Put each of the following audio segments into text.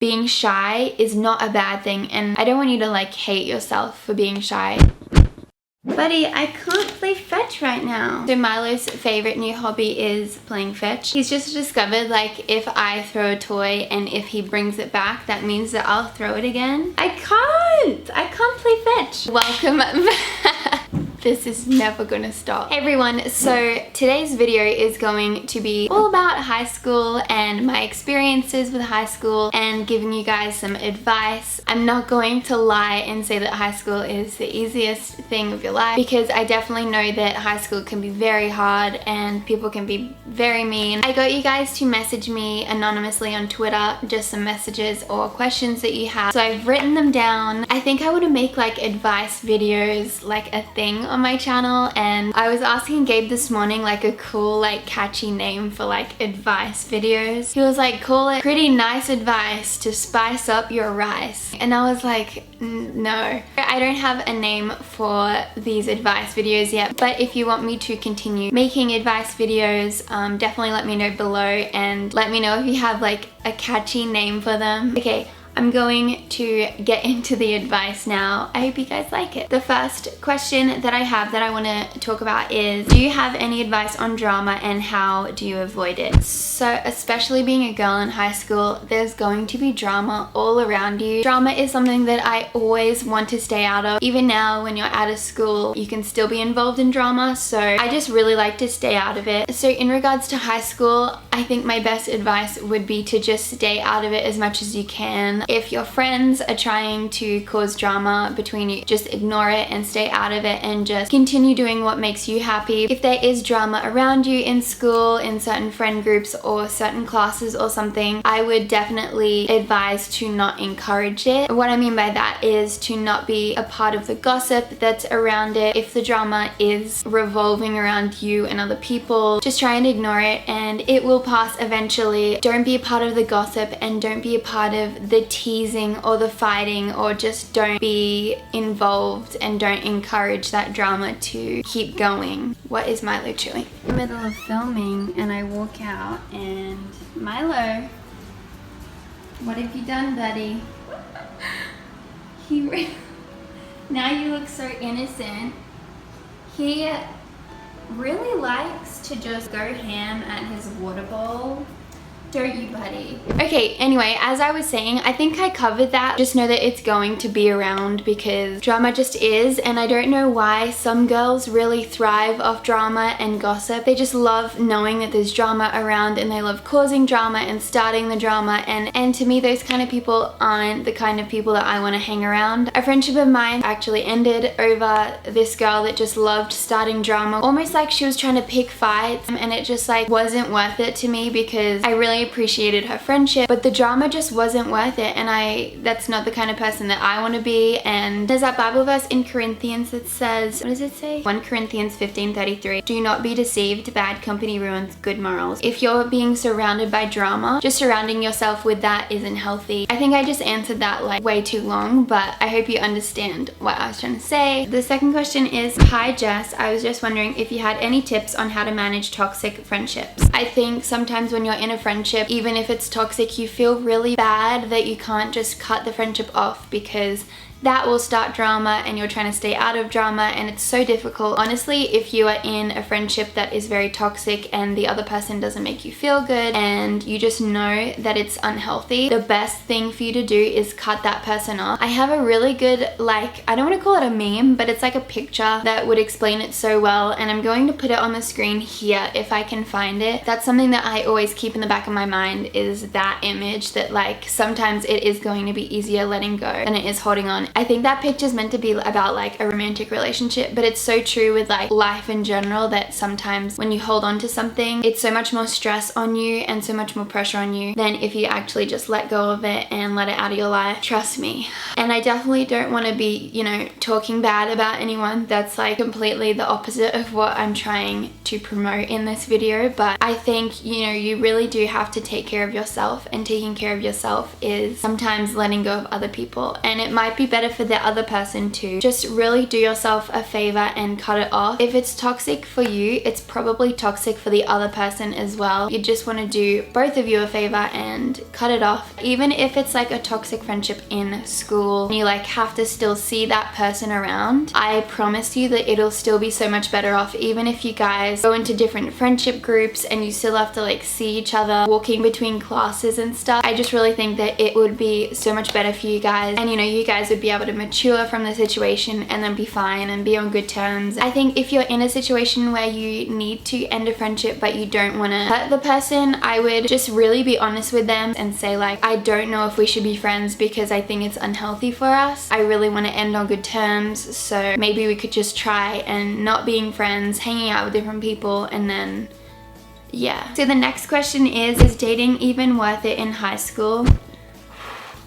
being shy is not a bad thing, and I don't want you to like hate yourself for being shy. Buddy, I can't play fetch right now. So Milo's favorite new hobby is playing fetch. He's just discovered like if I throw a toy and if he brings it back, that means that I'll throw it again. I can't play fetch. Welcome back. This is never gonna stop. Hey everyone, so today's video is going to be all about high school and my experiences with high school and giving you guys some advice. I'm not going to lie and say that high school is the easiest thing of your life, because I definitely know that high school can be very hard and people can be very mean. I got you guys to message me anonymously on Twitter, just some messages or questions that you have. So I've written them down. I think I want to make like advice videos like a thing on my channel, and I was asking Gabe this morning like a cool like catchy name for like advice videos. He was like, call it pretty nice advice to spice up your rice, and I was like, no, I don't have a name for these advice videos yet, but if you want me to continue making advice videos, definitely let me know below and let me know if you have like a catchy name for them. Okay, I'm going to get into the advice now. I hope you guys like it. The first question that I have that I want to talk about is, do you have any advice on drama and how do you avoid it? So especially being a girl in high school, there's going to be drama all around you. Drama is something that I always want to stay out of. Even now when you're out of school, you can still be involved in drama, so I just really like to stay out of it. So in regards to high school, I think my best advice would be to just stay out of it as much as you can. If your friends are trying to cause drama between you, just ignore it and stay out of it and just continue doing what makes you happy. If there is drama around you in school, in certain friend groups or certain classes or something, I would definitely advise to not encourage it. What I mean by that is to not be a part of the gossip that's around it. If the drama is revolving around you and other people, just try and ignore it and it will pass eventually. Don't be a part of the gossip and don't be a part of the teasing or the fighting, or just don't be involved and don't encourage that drama to keep going. What is Milo chewing? In the middle of filming and I walk out and Milo, what have you done, buddy? Now you look so innocent. He really likes to just go ham at his water bowl. Don't you, buddy? Okay, anyway, as I was saying, I think I covered that. Just know that it's going to be around because drama just is, and I don't know why some girls really thrive off drama and gossip. They just love knowing that there's drama around and they love causing drama and starting the drama, and to me those kind of people aren't the kind of people that I want to hang around. A friendship of mine actually ended over this girl that just loved starting drama, almost like she was trying to pick fights, and it just like wasn't worth it to me because I really appreciated her friendship, but the drama just wasn't worth it, and that's not the kind of person that I want to be. And there's that Bible verse in Corinthians that says, what does it say? 1 Corinthians 15:33, do not be deceived, bad company ruins good morals. If you're being surrounded by drama, just surrounding yourself with that isn't healthy. I think I just answered that like way too long, but I hope you understand what I was trying to say. The second question is, hi Jess, I was just wondering if you had any tips on how to manage toxic friendships. I think sometimes when you're in a friendship, even if it's toxic, you feel really bad that you can't just cut the friendship off because that will start drama and you're trying to stay out of drama, and it's so difficult. Honestly, if you are in a friendship that is very toxic and the other person doesn't make you feel good and you just know that it's unhealthy, the best thing for you to do is cut that person off. I have a really good, like, I don't want to call it a meme, but it's like a picture that would explain it so well, and I'm going to put it on the screen here if I can find it. That's something that I always keep in the back of my mind, is that image that like sometimes it is going to be easier letting go than it is holding on. I think that picture is meant to be about like a romantic relationship, but it's so true with like life in general that sometimes when you hold on to something, it's so much more stress on you and so much more pressure on you than if you actually just let go of it and let it out of your life. Trust me. And I definitely don't want to be, you know, talking bad about anyone. That's like completely the opposite of what I'm trying to promote in this video, but I think, you know, you really do have to take care of yourself, and taking care of yourself is sometimes letting go of other people, and it might be better better for the other person too. Just really do yourself a favor and cut it off. If it's toxic for you, it's probably toxic for the other person as well. You just want to do both of you a favor and cut it off. Even if it's like a toxic friendship in school and you like have to still see that person around, I promise you that it'll still be so much better off. Even if you guys go into different friendship groups and you still have to like see each other walking between classes and stuff, I just really think that it would be so much better for you guys, and you know, you guys would be able to mature from the situation and then be fine and be on good terms. I think if you're in a situation where you need to end a friendship but you don't want to hurt the person, I would just really be honest with them and say like, I don't know if we should be friends because I think it's unhealthy for us. I really want to end on good terms, so maybe we could just try and not being friends, hanging out with different people, and then yeah. So the next question is dating even worth it in high school?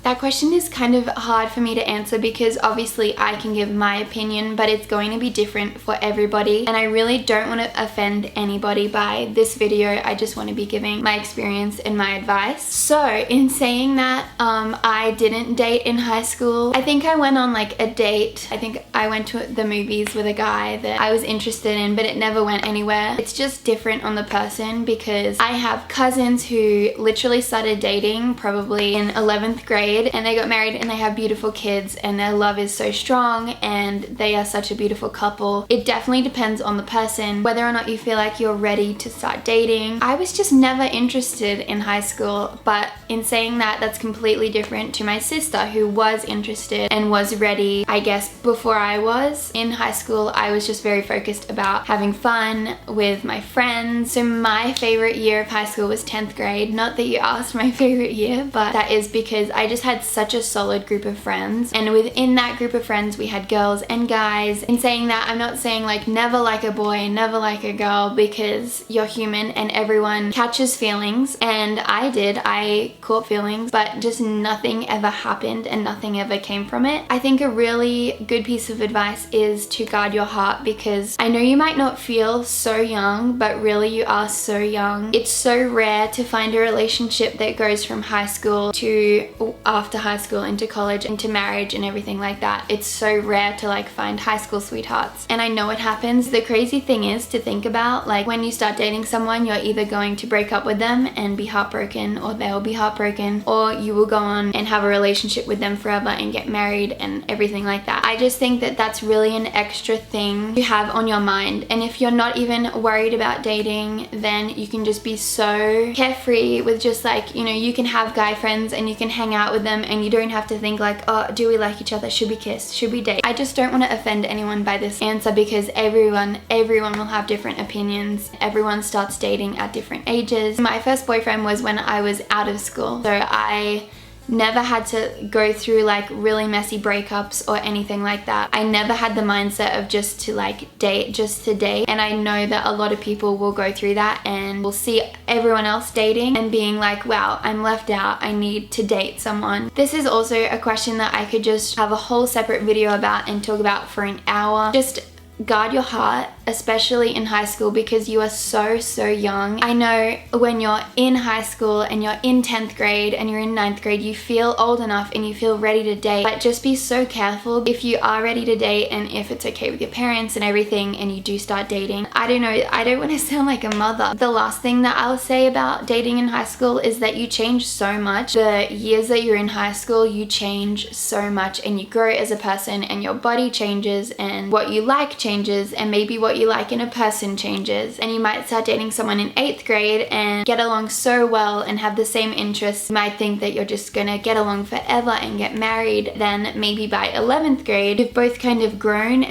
That question is kind of hard for me to answer because obviously I can give my opinion, but it's going to be different for everybody, and I really don't want to offend anybody by this video. I just want to be giving my experience and my advice. So in saying that, I didn't date in high school. I think I went on like a date. I think I went to the movies with a guy that I was interested in, but it never went anywhere. It's just different on the person because I have cousins who literally started dating probably in 11th grade, and they got married and they have beautiful kids and their love is so strong and they are such a beautiful couple. It definitely depends on the person whether or not you feel like you're ready to start dating. I was just never interested in high school, but in saying that, that's completely different to my sister who was interested and was ready, I guess, before I was. In high school, I was just very focused about having fun with my friends. So my favorite year of high school was 10th grade. Not that you asked my favorite year, but that is because I just had such a solid group of friends, and within that group of friends we had girls and guys. In saying that, I'm not saying like never like a boy, never like a girl, because you're human and everyone catches feelings, and I caught feelings, but just nothing ever happened and nothing ever came from it. I think a really good piece of advice is to guard your heart, because I know you might not feel so young, but really you are so young. It's so rare to find a relationship that goes from high school to after high school into college into marriage and everything like that. It's so rare to like find high school sweethearts, and I know it happens. The crazy thing is to think about, like when you start dating someone, you're either going to break up with them and be heartbroken, or they'll be heartbroken, or you will go on and have a relationship with them forever and get married and everything like that. I just think that that's really an extra thing to have on your mind, and if you're not even worried about dating, then you can just be so carefree with just like, you know, you can have guy friends and you can hang out with them and you don't have to think like, oh, do we like each other? Should we kiss? Should we date? I just don't want to offend anyone by this answer because everyone will have different opinions. Everyone starts dating at different ages. My first boyfriend was when I was out of school, so I never had to go through like really messy breakups or anything like that. I never had the mindset of just to like date just to date, and I know that a lot of people will go through that and will see everyone else dating and being like, wow, I'm left out, I need to date someone. This is also a question that I could just have a whole separate video about and talk about for an hour. Just guard your heart, especially in high school, because you are so young. I know when you're in high school and you're in 10th grade and you're in 9th grade, you feel old enough and you feel ready to date, but just be so careful if you are ready to date and if it's okay with your parents and everything and you do start dating. I don't know, I don't want to sound like a mother. The last thing that I'll say about dating in high school is that you change so much. The years that you're in high school, you change so much and you grow as a person, and your body changes and what you like changes, and maybe what you like in a person changes. And you might start dating someone in 8th grade and get along so well and have the same interests. You might think that you're just gonna get along forever and get married. Then maybe by 11th grade, you've both kind of grown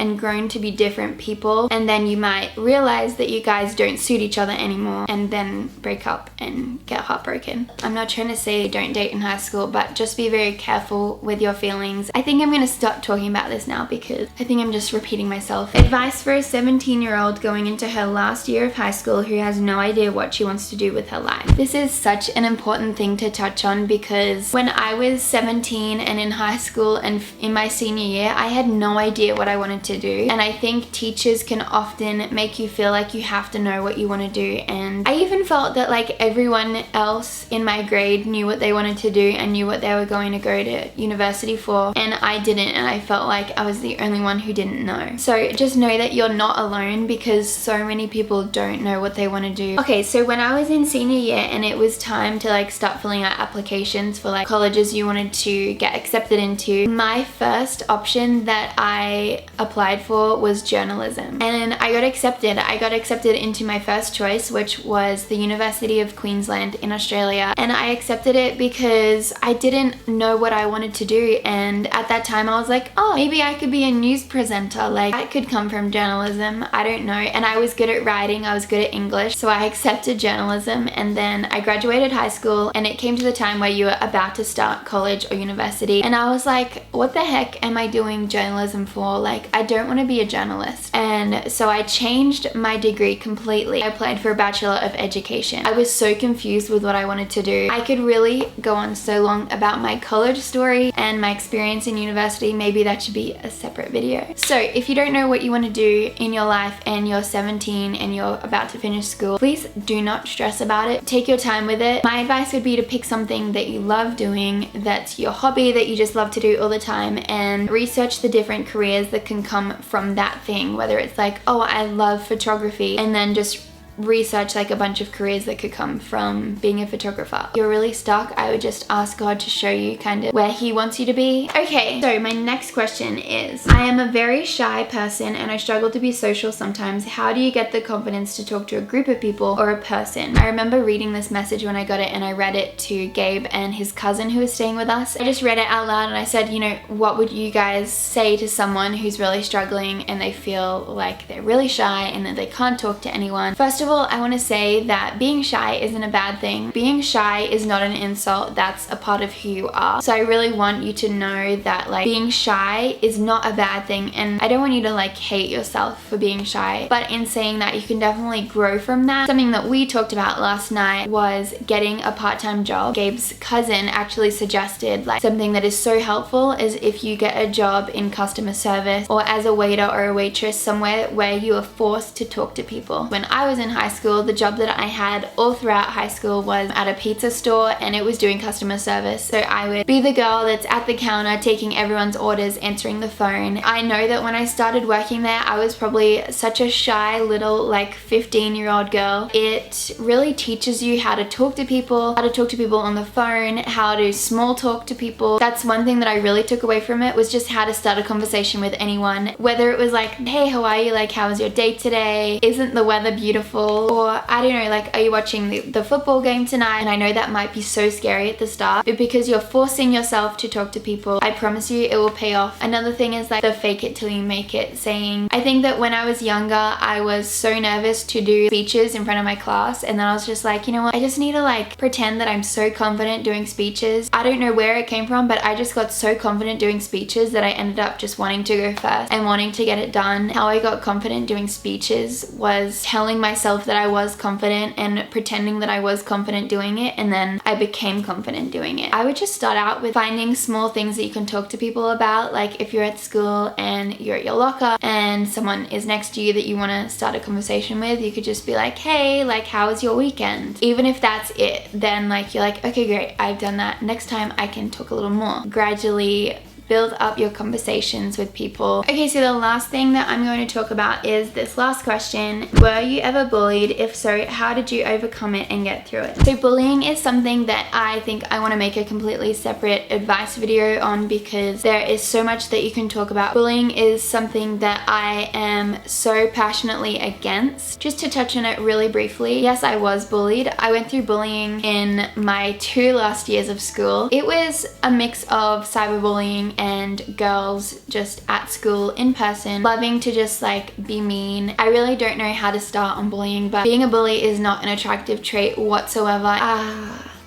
to be different people, and then you might realize that you guys don't suit each other anymore and then break up and get heartbroken. I'm not trying to say don't date in high school, but just be very careful with your feelings. I think I'm gonna stop talking about this now because I think I'm just repeating myself. Advice for a 17 17-year-old going into her last year of high school who has no idea what she wants to do with her life. This is such an important thing to touch on because when I was 17 and in high school and in my senior year, I had no idea what I wanted to do. And I think teachers can often make you feel like you have to know what you want to do. And I even felt that like everyone else in my grade knew what they wanted to do and knew what they were going to go to university for, and I didn't, and I felt like I was the only one who didn't know. So just know that you're not alone because so many people don't know what they want to do. Okay, so when I was in senior year and it was time to like start filling out applications for like colleges you wanted to get accepted into, my first option that I applied for was journalism, and I got accepted. I got accepted into my first choice, which was the University of Queensland in Australia, and I accepted it because I didn't know what I wanted to do, and at that time I was like, oh, maybe I could be a news presenter, like I could come from journalism, I don't know. And I was good at writing, I was good at English, so I accepted journalism. And then I graduated high school and it came to the time where you were about to start college or university, and I was like, what the heck am I doing journalism for? Like, I don't want to be a journalist. And so I changed my degree completely. I applied for a Bachelor of Education. I was so confused with what I wanted to do. I could really go on so long about my college story and my experience in university. Maybe that should be a separate video. So if you don't know what you want to do in your life and you're 17 and you're about to finish school, please do not stress about it. Take your time with it. My advice would be to pick something that you love doing, that's your hobby, that you just love to do all the time, and research the different careers that can come from that thing. Whether it's like, oh, I love photography, and then just research like a bunch of careers that could come from being a photographer. If you're really stuck, I would just ask God to show you kind of where He wants you to be. Okay, so my next question is, I am a very shy person and I struggle to be social sometimes. How do you get the confidence to talk to a group of people or a person? I remember reading this message when I got it, and I read it to Gabe and his cousin who was staying with us. I just read it out loud and I said, you know, what would you guys say to someone who's really struggling and they feel like they're really shy and that they can't talk to anyone? First of all, I want to say that being shy isn't a bad thing. Being shy is not an insult. That's a part of who you are. So I really want you to know that like being shy is not a bad thing, and I don't want you to like hate yourself for being shy. But in saying that, you can definitely grow from that. Something that we talked about last night was getting a part-time job. Gabe's cousin actually suggested like something that is so helpful is if you get a job in customer service or as a waiter or a waitress somewhere where you are forced to talk to people. When I was in high school, the job that I had all throughout high school was at a pizza store, and it was doing customer service. So I would be the girl that's at the counter taking everyone's orders, answering the phone. I know that when I started working there, I was probably such a shy little like 15-year-old girl. It really teaches you how to talk to people, on the phone, how to small talk to people. That's one thing that I really took away from it, was just how to start a conversation with anyone. Whether it was like, hey, how are you? Like, how was your day today? Isn't the weather beautiful? Or I don't know, like, are you watching the football game tonight? And I know that might be so scary at the start, but because you're forcing yourself to talk to people, I promise you it will pay off. Another thing is like the fake it till you make it saying. I think that when I was younger, I was so nervous to do speeches in front of my class, and then I was just like, you know what, I just need to like pretend that I'm so confident doing speeches. I don't know where it came from, but I just got so confident doing speeches that I ended up just wanting to go first and wanting to get it done. How I got confident doing speeches was telling myself that I was confident and pretending that I was confident doing it, and then I became confident doing it. I would just start out with finding small things that you can talk to people about. Like if you're at school and you're at your locker and someone is next to you that you want to start a conversation with, you could just be like, hey, like, how was your weekend? Even if that's it, then like you're like, okay, great, I've done that. Next time I can talk a little more. Gradually build up your conversations with people. Okay, so the last thing that I'm going to talk about is this last question. Were you ever bullied? If so, how did you overcome it and get through it? So bullying is something that I think I want to make a completely separate advice video on, because there is so much that you can talk about. Bullying is something that I am so passionately against. Just to touch on it really briefly, yes, I was bullied. I went through bullying in my 2 last years of school. It was a mix of cyberbullying and girls just at school in person loving to just like be mean. I really don't know how to start on bullying, but being a bully is not an attractive trait whatsoever.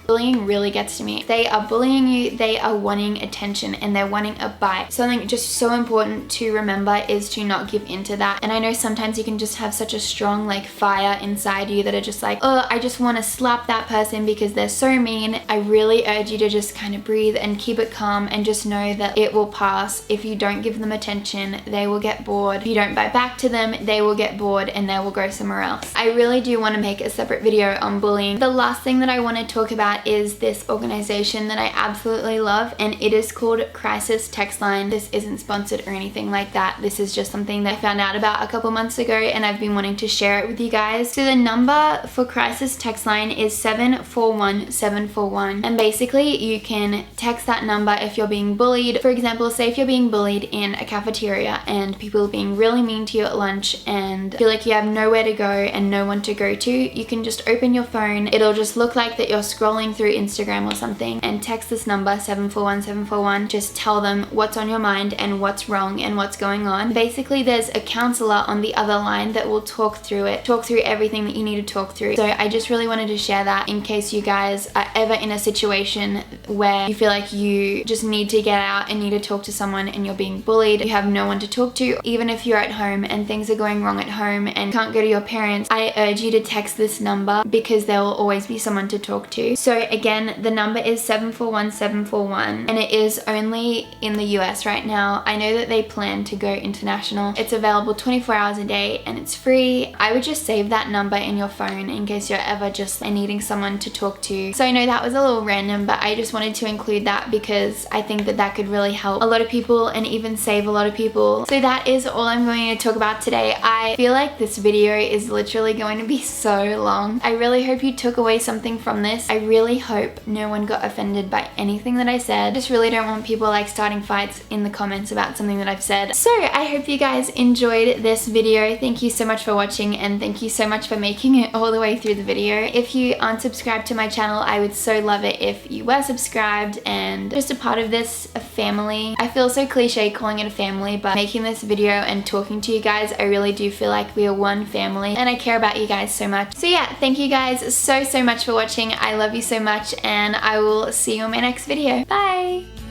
Bullying really gets to me. If they are bullying you, they are wanting attention and they're wanting a bite. Something just so important to remember is to not give into that. And I know sometimes you can just have such a strong like fire inside you that are just like, oh, I just want to slap that person because they're so mean. I really urge you to just kind of breathe and keep it calm and just know that it will pass. If you don't give them attention, they will get bored. If you don't bite back to them, they will get bored and they will go somewhere else. I really do want to make a separate video on bullying. The last thing that I want to talk about is this organization that I absolutely love, and it is called Crisis Text Line. This isn't sponsored or anything like that. This is just something that I found out about a couple months ago and I've been wanting to share it with you guys. So the number for Crisis Text Line is 741-741, and basically you can text that number if you're being bullied. For example, say if you're being bullied in a cafeteria and people are being really mean to you at lunch and feel like you have nowhere to go and no one to go to, you can just open your phone. It'll just look like that you're scrolling through Instagram or something, and text this number 741-741. Just tell them what's on your mind and what's wrong and what's going on. Basically there's a counselor on the other line that will talk through it, talk through everything that you need to talk through. So I just really wanted to share that in case you guys are ever in a situation where you feel like you just need to get out and need to talk to someone and you're being bullied, you have no one to talk to. Even if you're at home and things are going wrong at home and can't go to your parents, I urge you to text this number because there will always be someone to talk to. So again, the number is 741-741, and it is only in the US right now. I know that they plan to go international. It's available 24 hours a day and it's free. I would just save that number in your phone in case you're ever just needing someone to talk to. So I know that was a little random, but I just wanted to include that because I think that that could really help a lot of people and even save a lot of people. So that is all I'm going to talk about today. I feel like this video is literally going to be so long. I really hope you took away something from this. I really hope no one got offended by anything that I said. I just really don't want people like starting fights in the comments about something that I've said. So I hope you guys enjoyed this video. Thank you so much for watching, and thank you so much for making it all the way through the video. If you aren't subscribed to my channel, I would so love it if you were subscribed and just a part of this family. I feel so cliche calling it a family, but making this video and talking to you guys, I really do feel like we are one family and I care about you guys so much. So yeah, thank you guys so much for watching. I love you so much, and I will see you in my next video. Bye!